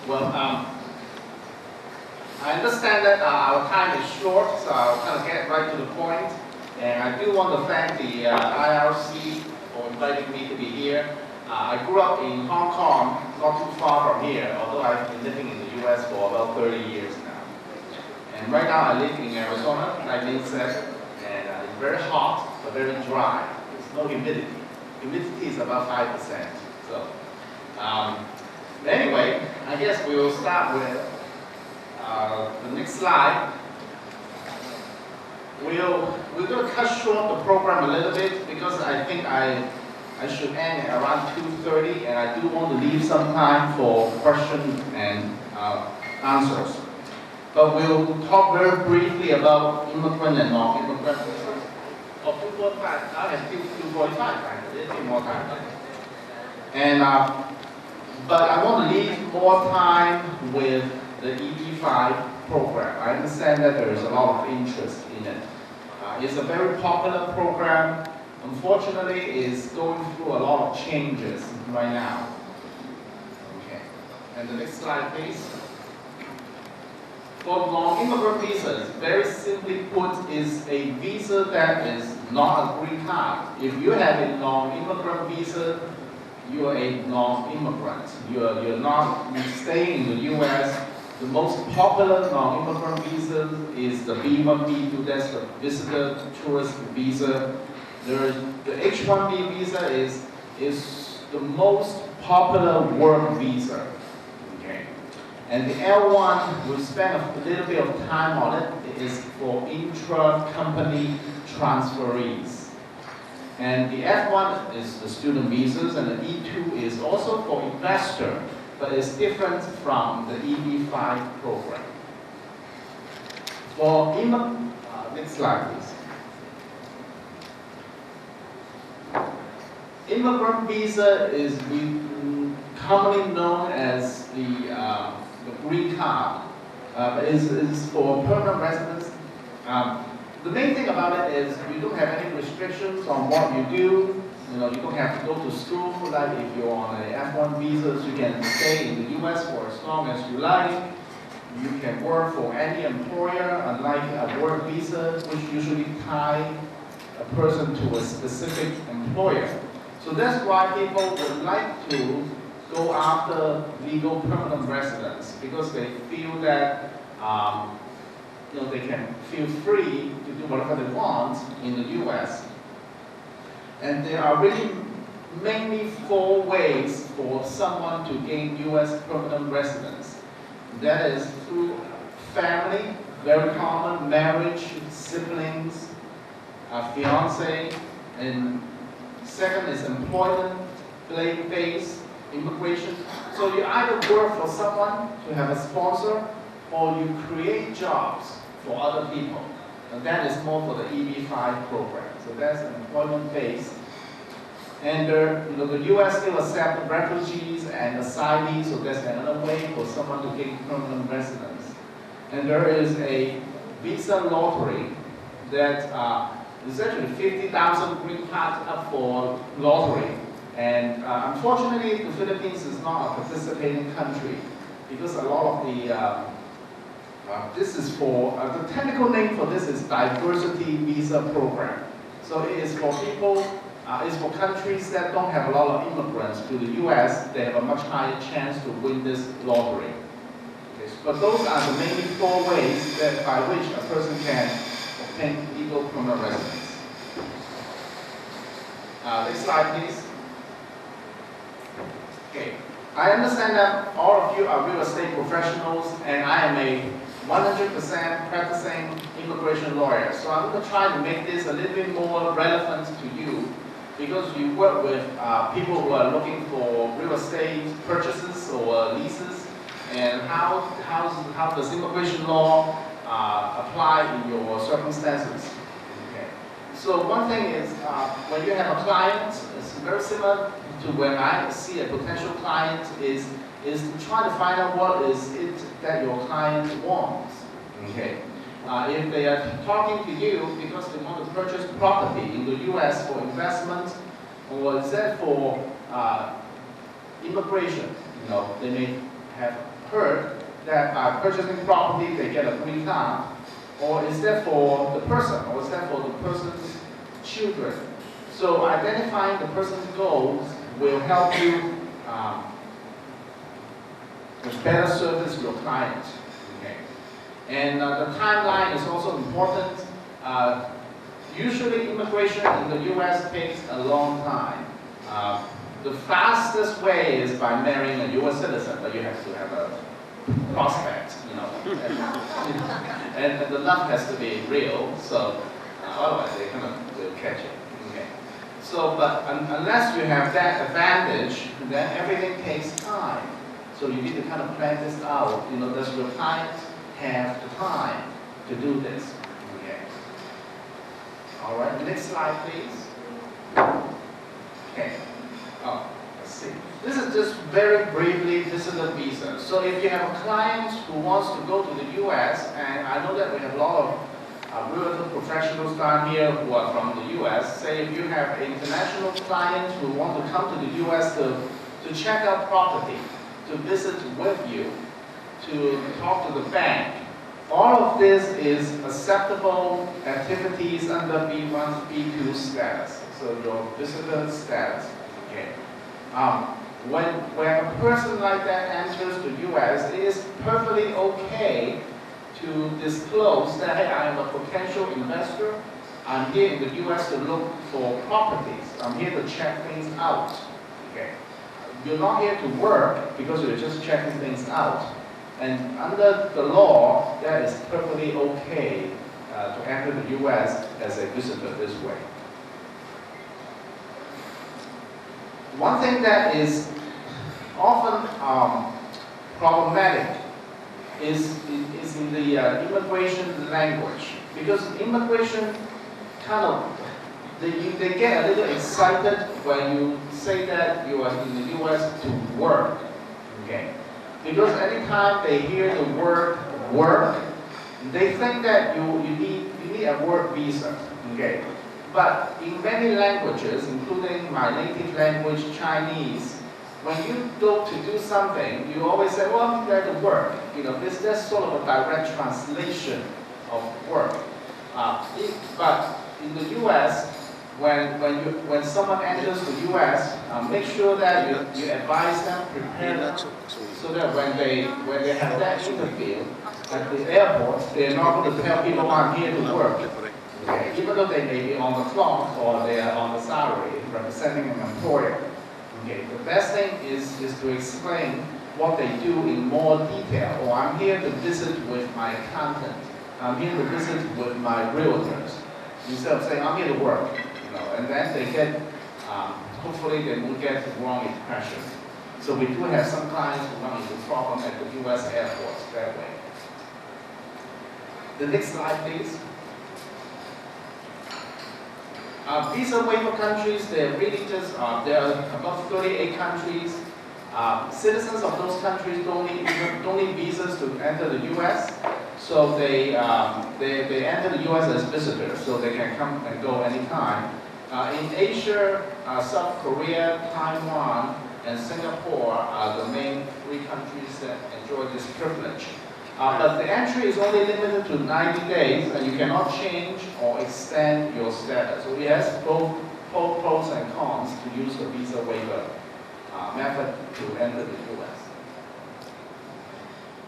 Well, I understand that our time is short, so I'll kind of get right to the point. And I do want to thank the IRC for inviting me to be here. I grew up in Hong Kong, not too far from here, although I've been living in the US for about 30 years now. And right now I live in Arizona, like Leung said, and it's very hot, but very dry. There's no humidity. Humidity is about 5%. So, anyway, I guess we will start with the next slide. We're going to cut short the program a little bit because I think I should end at around 2:30, and I do want to leave some time for questions and answers. But we'll talk very briefly about immigrant and non-immigrant visas. Oh, 2:45. I have 2:45, right? A little bit more time. And but I want to leave more time with the EB-5 program. I understand that there is a lot of interest in it. It's a very popular program. Unfortunately, it's going through a lot of changes right now. Okay. And the next slide, please. For non-immigrant visas, very simply put, is a visa that is not a green card. If you have a non-immigrant visa, you are a non-immigrant. You're not staying in the U.S. The most popular non-immigrant visa is the B1, B2, that's the visitor tourist visa. The H1B visa is the most popular work visa. Okay. And the L1, we spend a little bit of time on it. It is for intra-company transferees. And the F1 is the student visas, and the E2 is also for investor, but it's different from the EB-5 program. For next slide, please. Immigrant visa is commonly known as the green card. Is for permanent residents. The main thing about it is you don't have any restrictions on what you do. You don't have to go to school. Like if you're on a F1 visa, you can stay in the U.S. for as long as you like. You can work for any employer, unlike a work visa, which usually tie a person to a specific employer. So that's why people would like to go after legal permanent residents, because they feel that they can feel free to do whatever they want in the U.S. And there are really mainly 4 ways for someone to gain U.S. permanent residence. That is through family, very common, marriage, siblings, fiance, and second is employment-based immigration. So you either work for someone to have a sponsor, or you create jobs for other people. And that is more for the EB-5 program. So that's employment-based. And the U.S. still accepts refugees and asylees, so that's another way for someone to gain permanent residence. And there is a visa lottery that is actually 50,000 green cards up for lottery. And unfortunately, the Philippines is not a participating country because a lot of the this is for, the technical name for this is diversity visa program. So it is for people, it's for countries that don't have a lot of immigrants to the U.S. They have a much higher chance to win this lottery. Okay, but those are the main 4 ways that by which a person can obtain legal permanent residence. Next slide, please. Okay, I understand that all of you are real estate professionals, and I am a 100% practicing immigration lawyer. So I'm going to try to make this a little bit more relevant to you, because you work with people who are looking for real estate purchases or leases, and how does immigration law apply in your circumstances. Okay. So one thing is, when you have a client, it's very similar to when I see a potential client, is to try to find out what is it that your client wants. Okay. If they are talking to you because they want to purchase property in the U.S. for investment, or is that for immigration? They may have heard that by purchasing property they get a green card, or is that for the person, or is that for the person's children? So identifying the person's goals will help you better service your client. Okay? And the timeline is also important. Usually immigration in the US takes a long time. The fastest way is by marrying a US citizen, but you have to have a prospect, you know. And the love has to be real, so otherwise they kind of will catch it. Okay. So, but unless you have that advantage, then everything takes time. So you need to kind of plan this out. You know, does your client have the time to do this? Okay. All right. Next slide, please. Okay. Oh, let's see. This is just very briefly visitor visa. So if you have a client who wants to go to the U.S., and I know that we have a lot of realtor professionals down here who are from the U.S. Say if you have an international client who want to come to the U.S. to check out property, to visit with you, to talk to the bank, all of this is acceptable activities under B1, B2 status. So your visitor status. Okay. When a person like that enters the U.S., it is perfectly okay to disclose that, hey, I am a potential investor. I'm here in the U.S. to look for properties. I'm here to check things out. Okay. You're not here to work because you're just checking things out. And under the law, that is perfectly okay to enter the U.S. as a visitor this way. One thing that is often problematic is in the immigration language, because immigration kind of, they get a little excited when you say that you are in the U.S. to work, okay? Because anytime they hear the word work, they think that you need a work visa, okay? But in many languages, including my native language, Chinese, when you go to do something, you always say, well, I'm there to work. You know, that's sort of a direct translation of work. But in the U.S., when someone enters the U.S., make sure that you advise them, prepare them, so that when they have that interview at the airport, they're not going to tell people, I'm here to work. Okay. Even though they may be on the clock or they are on the salary, representing an employer. Okay. The best thing is to explain what they do in more detail. Or I'm here to visit with my accountant. I'm here to visit with my realtors. Instead of saying, I'm here to work. You know, and then they get, hopefully they won't get the wrong impression. So we do have some clients who run into problem at the U.S. airports that way. The next slide, please. Visa waiver countries, they're really just, there are about 38 countries. Citizens of those countries don't need visas to enter the U.S. So they enter the U.S. as visitors, so they can come and go anytime. In Asia, South Korea, Taiwan, and Singapore are the main 3 countries that enjoy this privilege. But the entry is only limited to 90 days, and you cannot change or extend your status. So it has both pros and cons to use the visa waiver method to enter the U.S.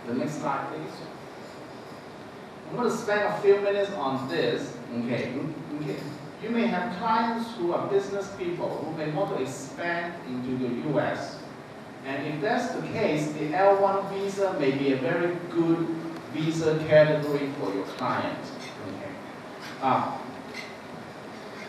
The next slide, please. I'm going to spend a few minutes on this. Okay. You may have clients who are business people who may want to expand into the U.S. And if that's the case, the L1 visa may be a very good visa category for your client. Okay.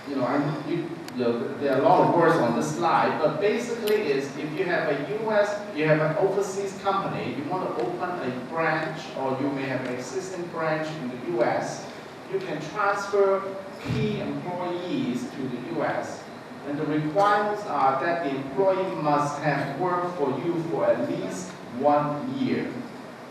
There are a lot of words on this slide, but basically is if you have an overseas company, you want to open a branch, or you may have an existing branch in the US, you can transfer key employees to the US. And the requirements are that the employee must have worked for you for at least 1 year.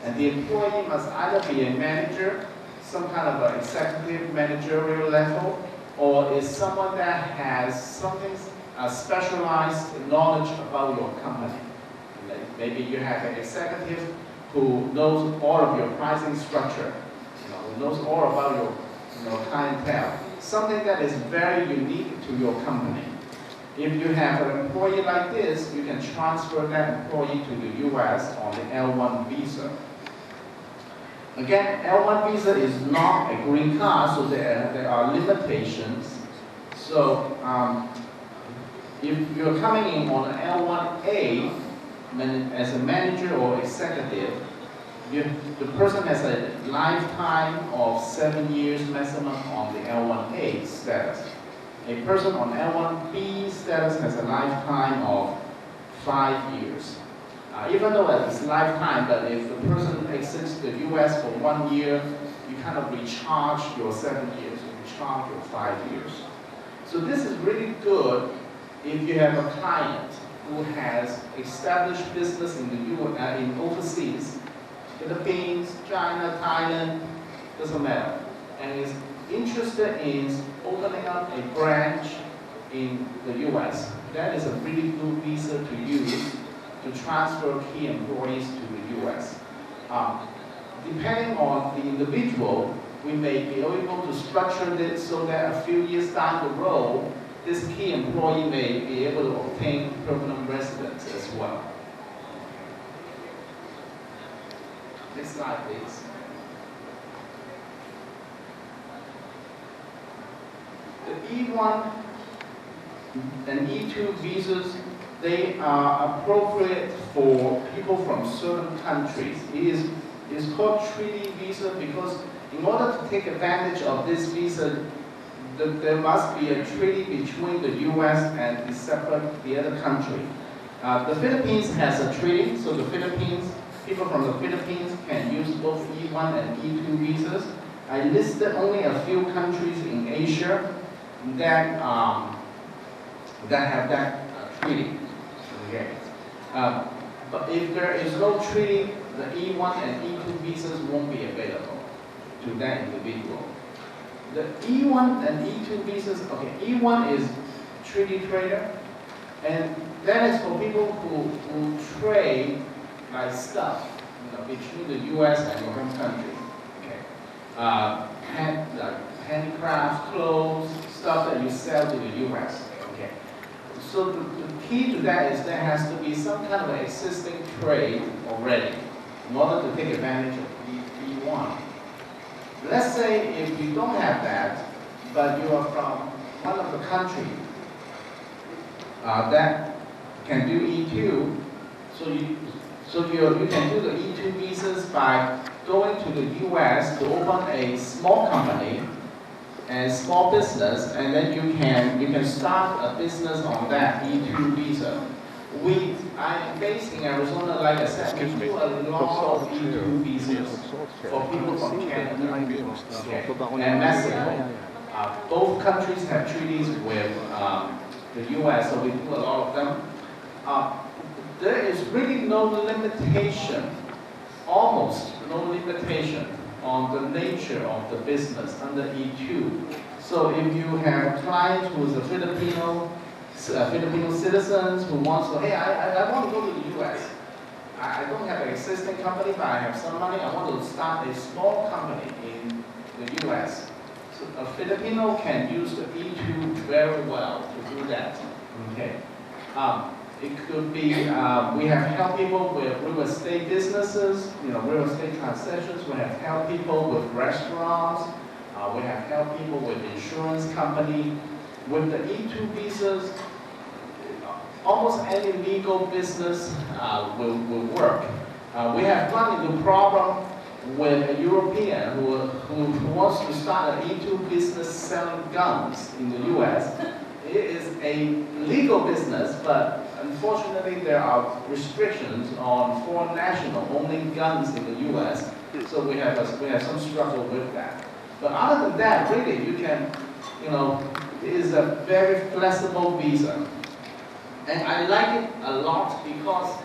And the employee must either be a manager, some kind of an executive managerial level, or is someone that has something specialized knowledge about your company. Maybe you have an executive who knows all of your pricing structure, who knows all about your clientele. Something that is very unique to your company. If you have an employee like this, you can transfer that employee to the US on the L1 visa. Again, L1 visa is not a green card, so there are limitations. So if you're coming in on an L1A as a manager or executive, the person has a lifetime of 7 years maximum on the L1A status. A person on L1B status has a lifetime of 5 years. Even though it's lifetime, but if the person exits the US for 1 year, you kind of recharge your 7 years, you recharge your 5 years. So this is really good if you have a client who has established business in overseas, Philippines, China, Thailand, doesn't matter, and is interested in opening up a branch in the US. That is a really good visa to use to transfer key employees to the US. Depending on the individual, we may be able to structure it so that a few years down the road, this key employee may be able to obtain permanent residence as well. Next slide, please. The E1 and E2 visas, they are appropriate for people from certain countries. It is called treaty visa because in order to take advantage of this visa, there must be a treaty between the US and the other country. The Philippines has a treaty, so people from the Philippines can use both E1 and E2 visas. I listed only a few countries in Asia that have that treaty. Okay. But if there is no treaty, the E1 and E2 visas won't be available to that individual. The E1 and E2 visas, okay, E1 is treaty trader, and that is for people who trade like stuff, between the US and your home country. Okay. Like handicrafts, clothes, stuff that you sell to the US. Okay. So the key to that is there has to be some kind of an existing trade already in order to take advantage of E1. Let's say if you don't have that, but you are from one of the countries that can do E2, so you can do the E2 visas by going to the US to open a small company and small business, and then you can start a business on that E2 visa. I'm based in Arizona, like I said, we do a lot of E2 visas for people from Canada and Mexico. Both countries have treaties with the US, so we do a lot of them. There is really no limitation, almost no limitation on the nature of the business under E2. So if you have a client who is a Filipino citizens who wants to, hey, I want to go to the US. I don't have an existing company, but I have some money. I want to start a small company in the US. So a Filipino can use the E2 very well to do that. Okay. It could be, we have helped people with real estate businesses, real estate transactions. We have helped people with restaurants. We have helped people with insurance company. With the E2 visas, almost any legal business will work. We have run into a problem with a European who wants to start an E2 business selling guns in the US. It is a legal business, but unfortunately there are restrictions on foreign national owning guns in the US. So we have some struggle with that. But other than that, really, you can, it is a very flexible visa. And I like it a lot because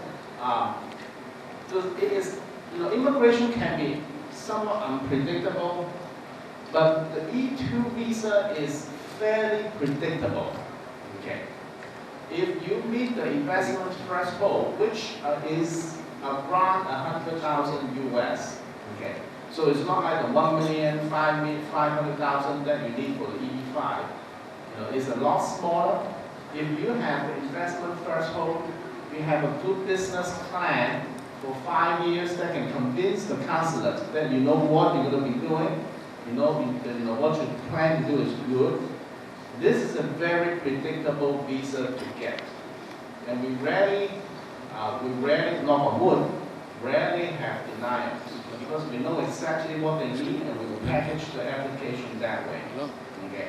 it is, immigration can be somewhat unpredictable, but the E2 visa is fairly predictable. Okay. If you meet the investment threshold, which is around 100,000 US. Okay, so it's not like the 1 million, 500,000 that you need for the EB5. You know, it's a lot smaller. If you have the investment threshold, you have a good business plan for 5 years that can convince the consulate that you know what you're going to be doing, you know what you plan to do is good. This is a very predictable visa to get, and we rarely, knock on wood, rarely have denials because we know exactly what they need and we will package the application that way. Okay.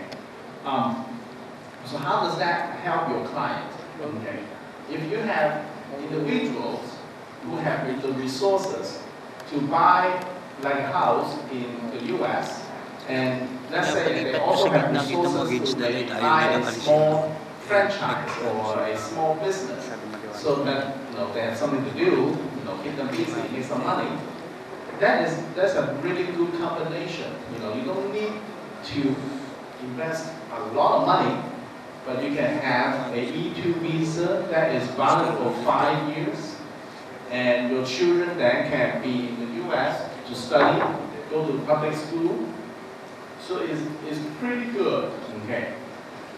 So how does that help your client? Okay. If you have individuals who have the resources to buy like a house in the US, and let's say they also have resources to maybe buy a small franchise or a small business, so that they have something to do, keep them busy, make some money. That's a really good combination. You don't need to invest a lot of money, but you can have a E2 visa that is valid for 5 years, and your children then can be in the US to study, go to public school. So it's pretty good, okay?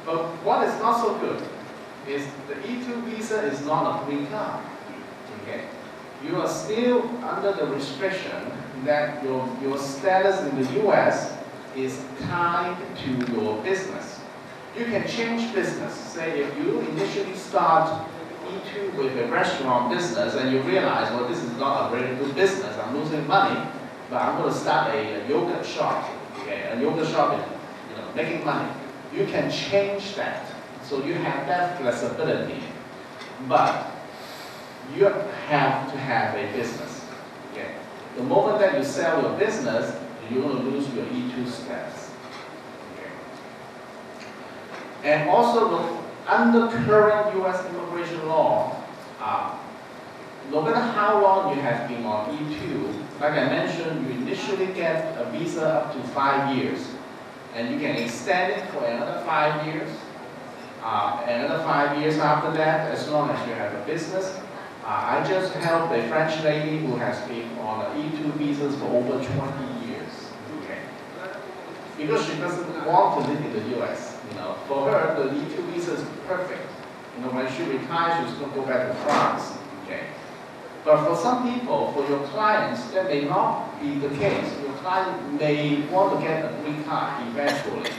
But what is not so good is the E2 visa is not a green card, okay? You are still under the restriction that your status in the US is tied to your business. You can change business. Say if you initially start E2 with a restaurant business and you realize, well, this is not a very good business, I'm losing money, but I'm going to start a yogurt shop. Okay, a yogurt shop is making money. You can change that. So you have that flexibility. But you have to have a business. Okay? The moment that you sell your business, you're going to lose your E2 status. Okay? And also, under current US immigration law, no matter how long you have been on E2, like I mentioned, you initially get a visa up to 5 years, and you can extend it for another 5 years, another 5 years after that, as long as you have a business. I just helped a French lady who has been on E2 visas for over 20 years. Okay. Because she doesn't want to live in the US. For her, the E2 visa is perfect. When she retires, she's going to go back to France. Okay. But for some people, for your clients, that may not be the case. Your client may want to get a green card eventually.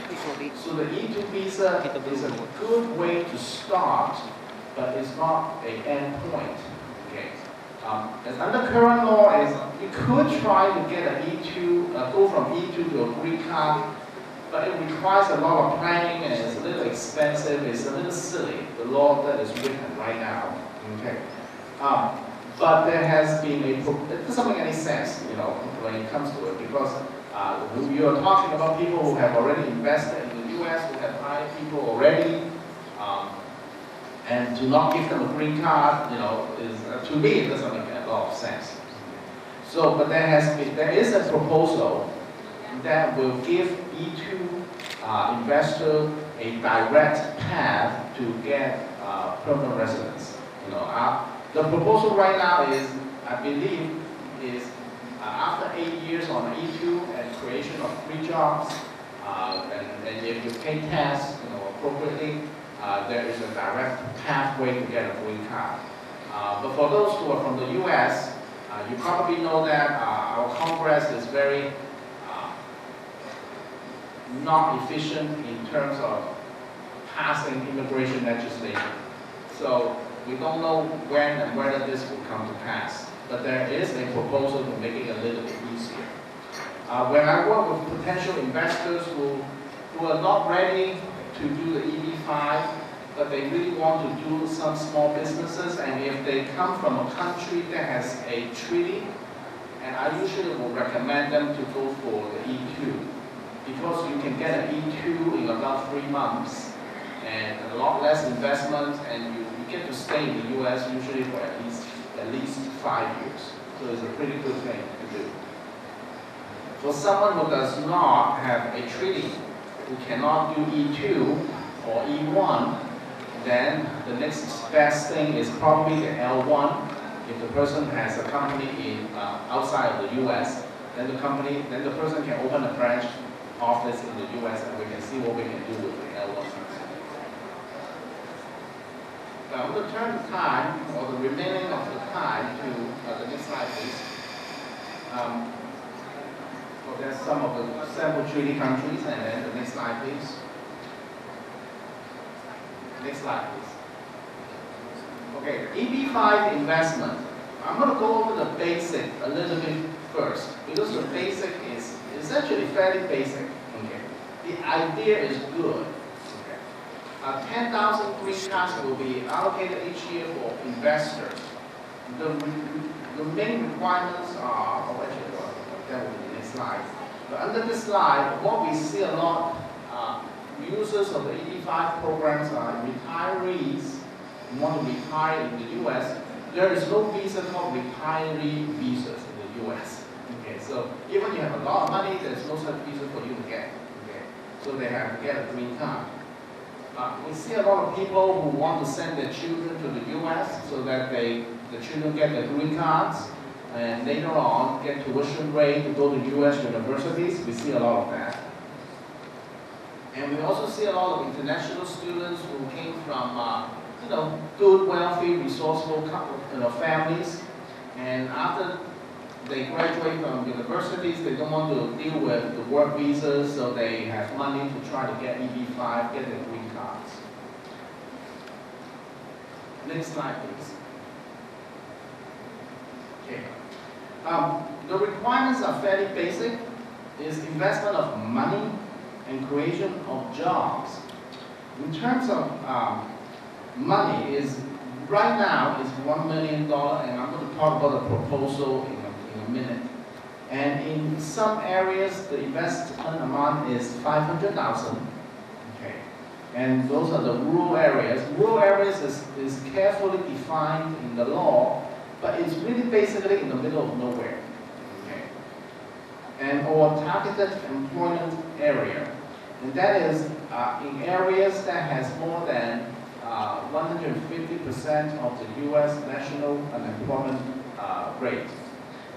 So the E2 visa is a good way to start, but it's not an end point. Okay. As under current law, you could try to get an E2, go from E2 to a green card, but it requires a lot of planning and it's a little expensive. It's a little silly, the law that is written right now. Okay. But there has been it doesn't make any sense, when it comes to it, because you are talking about people who have already invested in the US, who have hired people already, and to not give them a green card, to me, it doesn't make a lot of sense. So, but there is a proposal that will give E2 investor a direct path to get permanent residence. The proposal right now is, I believe, after 8 years on E2 and creation of 3 jobs, and if you pay tax, appropriately, there is a direct pathway to get a green card. But for those who are from the US, you probably know that our Congress is very not efficient in terms of passing immigration legislation. So we don't know when and whether this will come to pass. But there is a proposal to make it a little bit easier. When I work with potential investors who are not ready to do the EB5, but they really want to do some small businesses, and if they come from a country that has a treaty, and I usually will recommend them to go for the E2, because you can get an E2 in about 3 months, and a lot less investment, and you get to stay in the US usually for at least 5 years. So it's a pretty good thing to do. For someone who does not have a treaty, who cannot do E2 or E1, then the next best thing is probably the L1. If the person has a company in outside of the U.S., then the person can open a branch office in the U.S. and we can see what we can do with the L1. I'm going to turn the time, or the remaining of the time, to the next slide, please. So there's some of the sample treaty countries, and then the next slide, please. Next slide, please. Okay, EB5 investment. I'm going to go over the basic a little bit first, because the basic is actually fairly basic. Okay, the idea is good. 10,000 green cards will be allocated each year for investors. The main requirements are, that will be the next slide. But under this slide, what we see a lot, users of the EB5 programs are retirees who want to retire in the US. There is no visa called retiree visas in the US. Okay, so even if you have a lot of money, there's no such visa for you to get. Okay, so they have to get a green card. We see a lot of people who want to send their children to the U.S. so that the children get their green cards and later on get tuition rate to go to U.S. universities. We see a lot of that. And we also see a lot of international students who came from good, wealthy, resourceful families. And after they graduate from universities, they don't want to deal with the work visas, so they have money to try to get EB5, get their green cards. Next slide, please. Okay. The requirements are fairly basic. It's investment of money and creation of jobs. In terms of money, right now is $1 million, and I'm going to talk about the proposal in a minute. And in some areas, the investment amount is $500,000. Okay, and those are the rural areas. Rural areas is carefully defined in the law, but it's really basically in the middle of nowhere. Okay, and or targeted employment area, and that is in areas that has more than 150% of the U.S. national unemployment rate.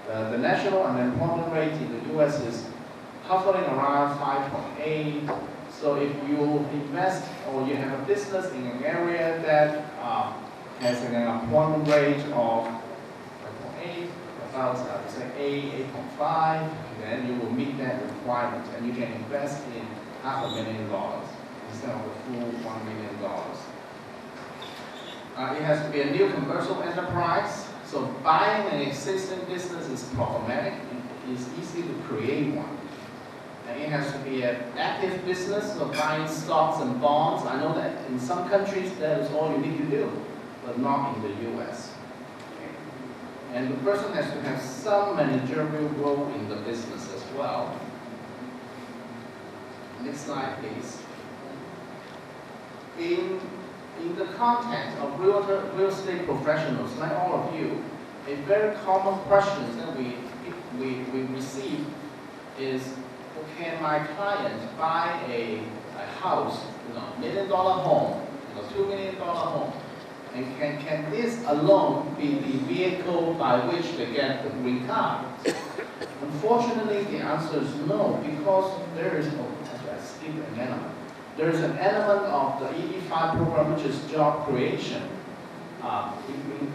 The national unemployment rate in the U.S. is hovering around 5.8. So if you invest or you have a business in an area that has an unemployment rate of 5.8, about say 8.5, then you will meet that requirement and you can invest in $500,000 instead of the full $1 million. It has to be a new commercial enterprise. So buying an existing business is problematic. It is easy to create one. And it has to be an active business, so buying stocks and bonds. I know that in some countries that is all you need to do, but not in the US. Okay. And the person has to have some managerial role in the business as well. Next slide, please. In the context of real estate professionals, like all of you, a very common question that we receive is, can my client buy a house, $1 million home, $2 million home, and can this alone be the vehicle by which they get the green card? Unfortunately, the answer is no, because there is no, I skip an element. There is an element of the EB5 program, which is job creation.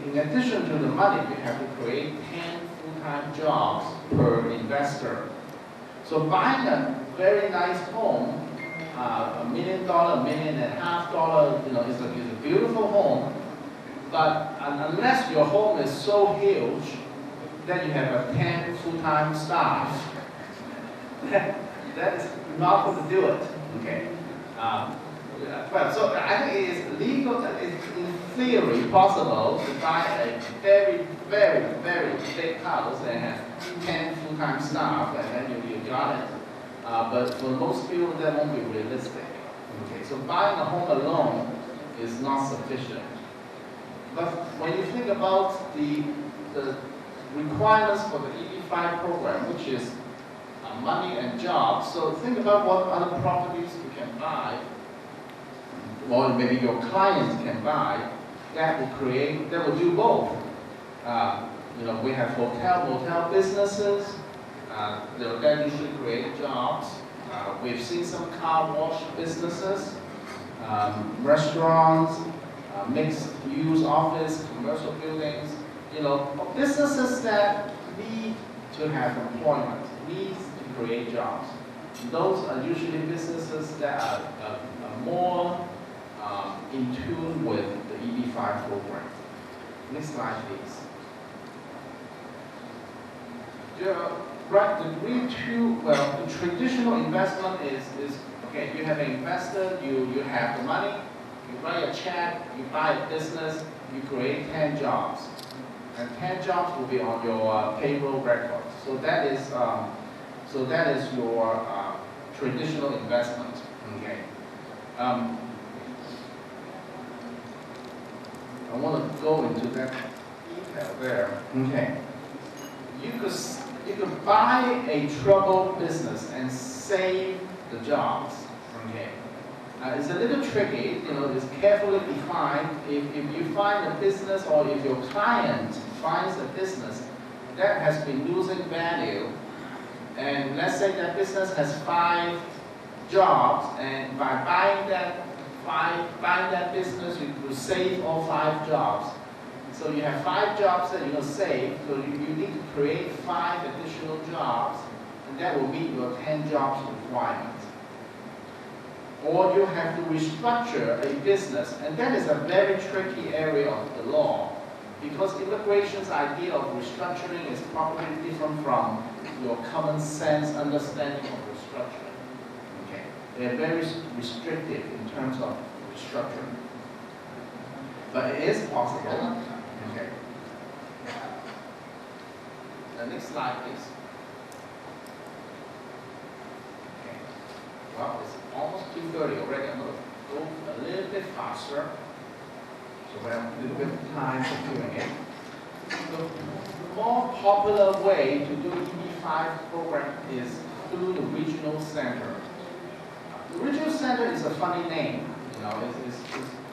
In addition to the money, we have to create 10 full-time jobs per investor. So buying a very nice home, $1 million, $1.5 million, is a beautiful home. But unless your home is so huge that you have a 10 full-time staff, that is not going to do it. Okay. Well, so I think it is legal, it's in theory possible to buy a very, very, very big house and have 10 full-time staff, and then you got it. But for most people, that won't be realistic. Okay, so buying a home alone is not sufficient. But when you think about the requirements for the EB5 program, which is money and jobs, so think about what other properties you can buy, or maybe your clients can buy, that will do both. We have hotel, motel businesses. That usually create jobs. We've seen some car wash businesses, restaurants, mixed-use office, commercial buildings. Businesses that need to have employment, need to create jobs. Those are usually businesses that are more in tune with the EB5 program. Next slide, please. The green two, the traditional investment is okay, you have an investor, you have the money, you write a check, you buy a business, you create 10 jobs. And 10 jobs will be on your payroll records. So that is your traditional investment. Okay. I want to go into that detail there. Okay. You could buy a troubled business and save the jobs. Okay. It's a little tricky, it's carefully defined. If you find a business or if your client finds a business that has been losing value, and let's say that business has 5 jobs, and by buying that business, you could save all 5 jobs. So you have 5 jobs that you save, so you need to create 5 additional jobs, and that will meet your 10 jobs requirement. Or you have to restructure a business, and that is a very tricky area of the law, because immigration's idea of restructuring is probably different from your common sense understanding of restructuring. Okay. They're very restrictive in terms of restructuring. But it is possible. Okay. The next slide, please. Okay. Well, it's almost 2:30 already. I'm going to go a little bit faster, so we have a little bit of time for Q&A. The more popular way to do EB5 program is through the regional center. The regional center is a funny name.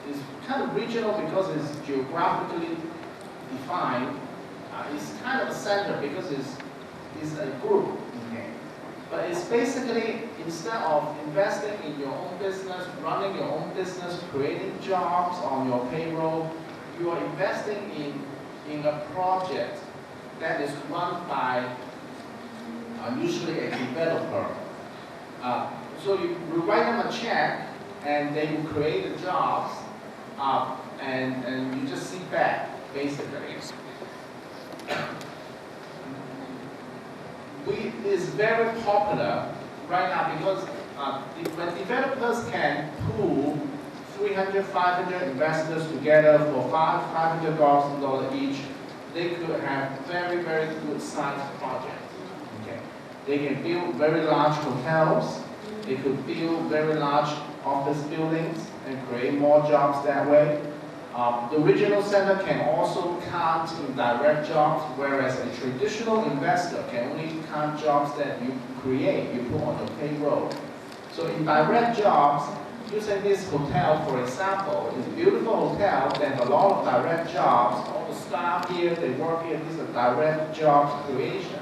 It's kind of regional because it's geographically defined. It's kind of a center because it's a group. Okay. But it's basically, instead of investing in your own business, running your own business, creating jobs on your payroll, you are investing in a project that is run by usually a developer. So you write them a check, and they will create the jobs, and you just sit back, basically. It's very popular right now because when developers can pool 300, 500 investors together for $500,000 each, they could have very, very good sized projects. Okay. They can build very large hotels. They could build very large office buildings and create more jobs that way. The regional center can also count in direct jobs, whereas a traditional investor can only count jobs that you create, you put on your payroll. So in direct jobs, using this hotel, for example, is a beautiful hotel, they have a lot of direct jobs. All the staff here, they work here, this is a direct jobs creation.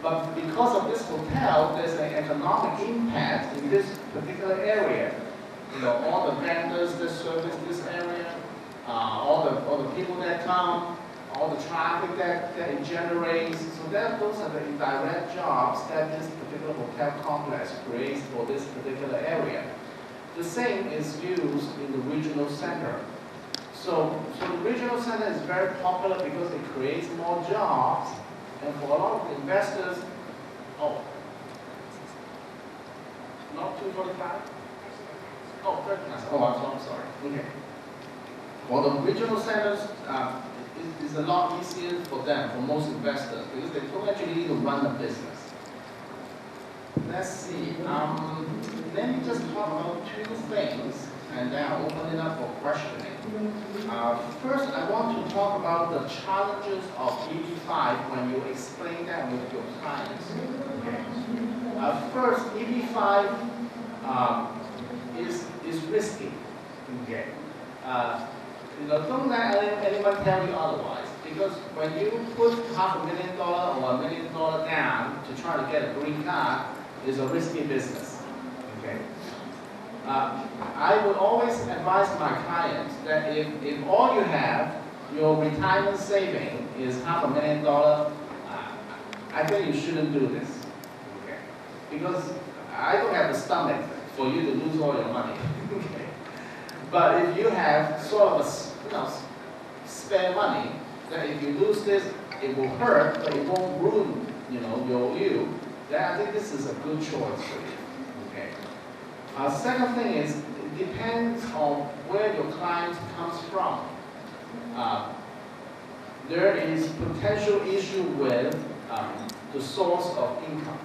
But because of this hotel, there's an economic impact in this particular area. All the vendors that service this area, all the people that come, all the traffic that it generates. So those are the indirect jobs that this particular hotel complex creates for this particular area. The same is used in the regional center. So the regional center is very popular because it creates more jobs. And for a lot of investors, not 245? Oh, 39. I'm sorry. Okay. Well, the regional centers is a lot easier for them, for most investors, because they don't actually need to run a business. Let's see. Let me just talk about 2 things, and then I'll open it up for questioning. First, I want to talk about the challenges of EB5 when you explain that with your clients. Okay. First, EB5 is risky. Okay. Don't let anyone tell you otherwise. Because when you put $500,000 or $1 million down to try to get a green card, it's a risky business. Okay. I would always advise my clients that if all you have, your retirement saving is $500,000, I think you shouldn't do this. Okay. Because I don't have the stomach for you to lose all your money. Okay. But if you have sort of a spare money, that if you lose this, it will hurt, but it won't ruin you, then I think this is a good choice for you. Okay. Second thing is, it depends on where your client comes from. There is potential issue with the source of income,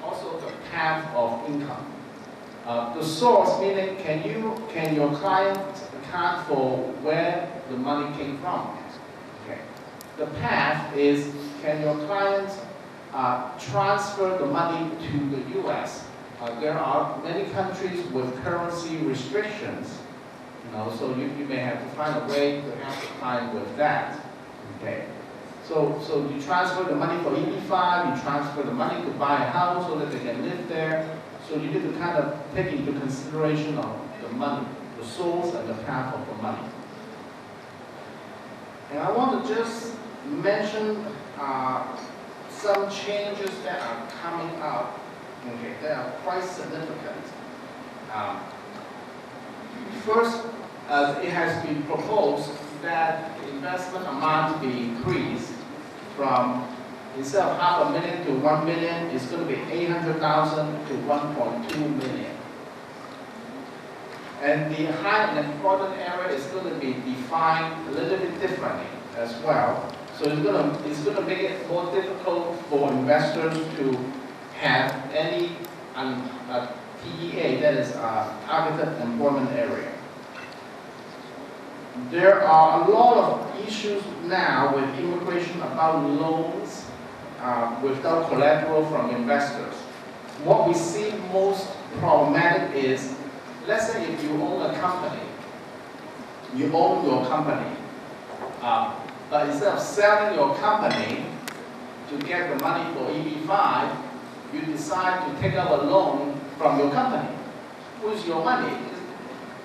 also the path of income. The source meaning, can your client account for where the money came from? Okay. The path is, can your client transfer the money to the U.S.? There are many countries with currency restrictions, so you may have to find a way to help the client with that. Okay. So you transfer the money for EB-5, you transfer the money to buy a house so that they can live there. So you need to kind of take into consideration of the money, the source and the path of the money. And I want to just mention some changes that are coming up. Okay, they are quite significant. First, it has been proposed that the investment amount be increased from, instead of $500,000 to $1 million, it's going to be $800,000 to $1.2 million. And the high unemployment area is going to be defined a little bit differently as well. So it's going to make it more difficult for investors to have any TEA, that is targeted employment area. There are a lot of issues now with immigration about loans without collateral from investors. What we see most problematic is, let's say if you own a company, you own your company, but instead of selling your company to get the money for EB-5, you decide to take out a loan from your company. Where's your money?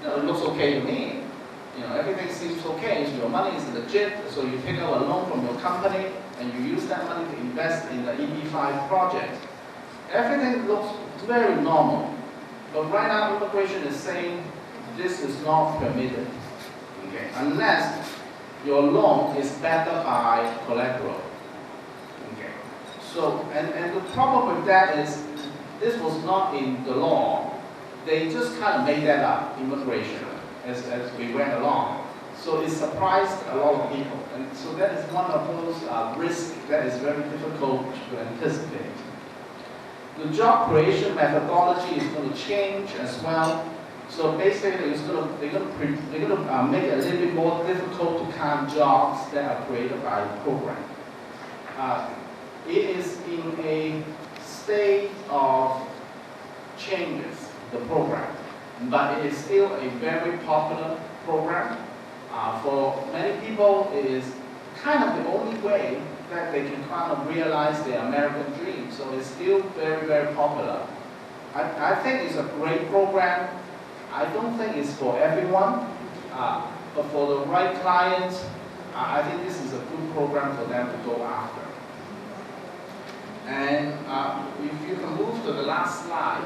It looks okay to me. Everything seems okay, so your money is legit, so you take out a loan from your company and you use that money to invest in the EB-5 project. Everything looks very normal, but right now immigration is saying this is not permitted, okay, unless your loan is backed up by collateral. Okay. So, and the problem with that is this was not in the law. They just kind of made that up, immigration, as we went along. So it surprised a lot of people. And so that is one of those risks that is very difficult to anticipate. The job creation methodology is going to change as well. So basically, they're going to make it a little bit more difficult to count jobs that are created by the program. It is in a state of changes, the program, but it is still a very popular program. For many people, it is kind of the only way that they can kind of realize their American dream. So it's still very, very popular. I think it's a great program. I don't think it's for everyone, but for the right clients, I think this is a good program for them to go after. And if you can move to the last slide.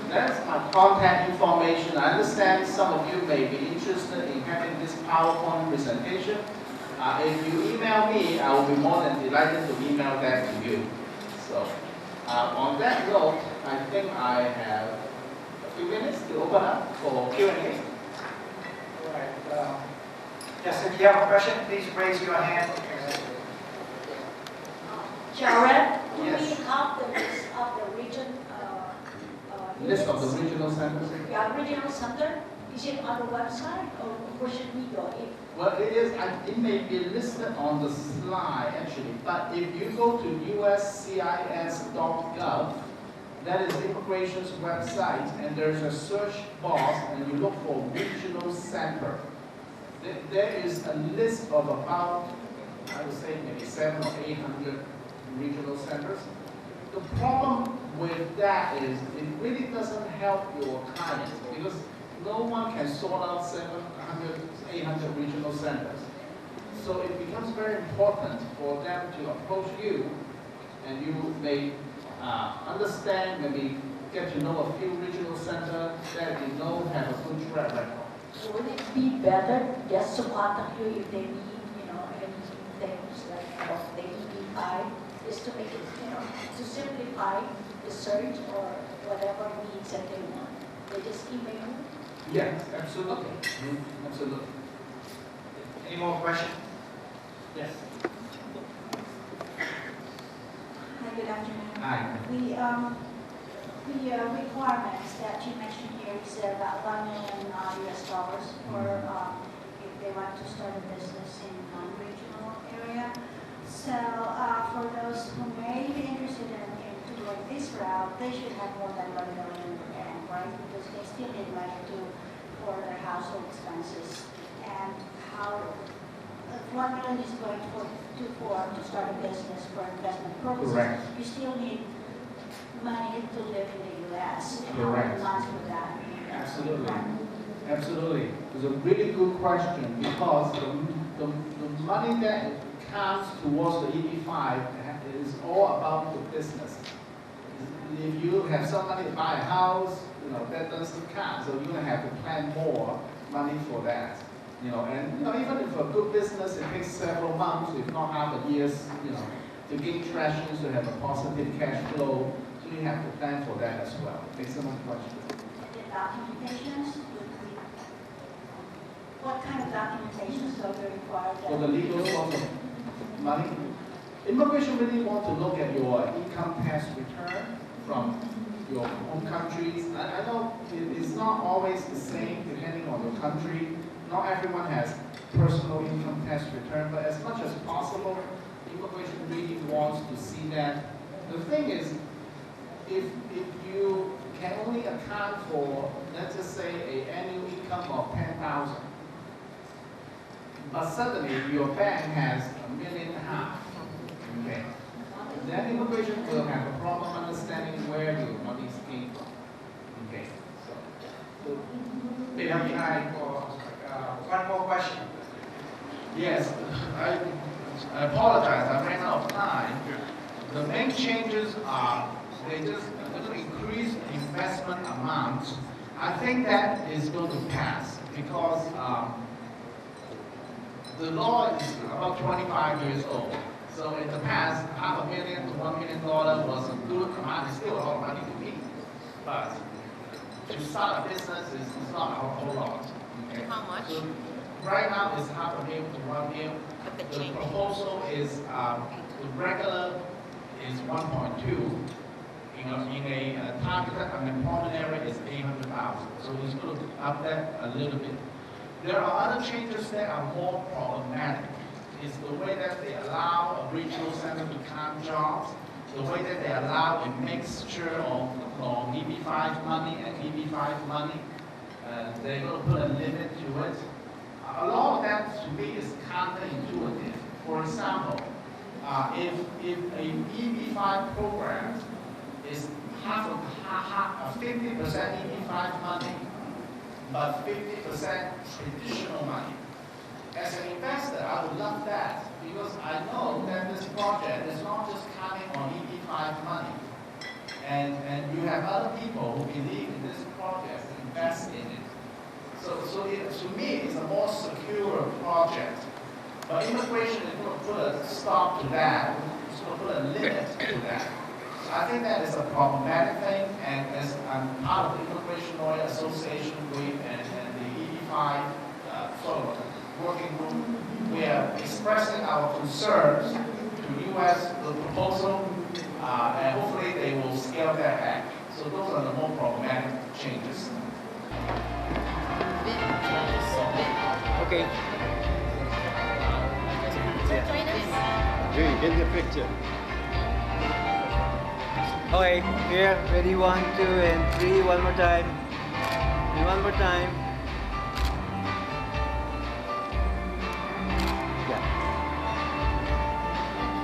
That's my contact information. I understand some of you may be interested in having this PowerPoint presentation. If you email me, I will be more than delighted to email that to you. So, on that note, I think I have a few minutes to open up for Q&A. All right. Yes, if you have a question, please raise your hand. Jared, do Yes. we have the list of the region? List of the regional centers? Yeah, regional center. Is it on the website or where should we go? Well, it is. It may be listed on the slide actually, but if you go to uscis.gov that is immigration's website, and there's a search box, and you look for regional center. There is a list of about, I would say, maybe 700 or 800 regional centers. The problem with that is it really doesn't help your clients because no one can sort out 700, 800 regional centers. So it becomes very important for them to approach you, and you may understand, maybe get to know a few regional centers that you know have a good track record. Would it be better just to contact you if they need, any things like the EB5, just to make it, to simplify the search or whatever needs that they want? They just email you? Yes, absolutely. Absolutely. Any more questions? Yes. Hi, good afternoon. Hi. The requirements that you mentioned here is about $1 million US dollars for if they want to start a business in non-regional area. So for those who may be interested in doing this route, they should have more than $1 million in the bank, right? Because they still need money for their household expenses. And how $1 million is going to start a business for investment purposes. Correct. You still need money to live in the U.S. and how Correct. many months for that? Absolutely. Absolutely. It's a really good question because the money that counts towards the EB5 is all about the business. If you have some money to buy a house, that doesn't count. So you're going to have to plan more money for that. And even if a good business, it takes several months, if not half a year, to gain traction, to have a positive cash flow. So you have to plan for that as well. Excellent question. The documentations, what kind of documentations are you required? For the legal source of money, immigration really want to look at your income tax return from your home countries. I know it's not always the same depending on your country. Not everyone has personal income tax return, but as much as possible, immigration really wants to see that. The thing is, if you can only account for, let's just say, an annual income of 10,000, but suddenly your bank has $1.5 million, okay, then immigration will have a problem understanding where your money came from. Okay, so We have time for one more question. yes, I apologize, I ran out of time. The main changes are they just going to increase investment amounts. I think that is going to pass because the law is about 25 years old. So in the past, $500,000 to $1 million was a good amount. It's still a lot of money to me, but to start a business is not a whole lot. Okay? How much? So right now it's $500,000 to $1 million. The proposal is the regular is 1.2. In a targeted unemployment area is 800,000. So it's going to up that a little bit. There are other changes that are more problematic. It's the way that they allow a regional center to count jobs, the way that they allow a mixture of EB5 money and EB5 money. They're going to put a limit to it. A lot of that to me is counterintuitive. For example, if a EB5 program is 50% EB5 money, but 50% traditional money. As an investor, I would love that because I know that this project is not just counting on EB5 money. And you have other people who believe in this project, invest in it. So to me, it's a more secure project. But immigration is going to put a stop to that. It's going to put a limit to that. So I think that is a problematic thing. And as I'm part of the Immigration Lawyer Association group and the EB5 sort of working group, we are expressing our concerns to U.S. the proposal, and hopefully they will scale that back. So those are the more problematic changes. Okay. Join us. Hey, get the picture. Okay, here, ready, 1, 2, and 3, one more time. And one more time.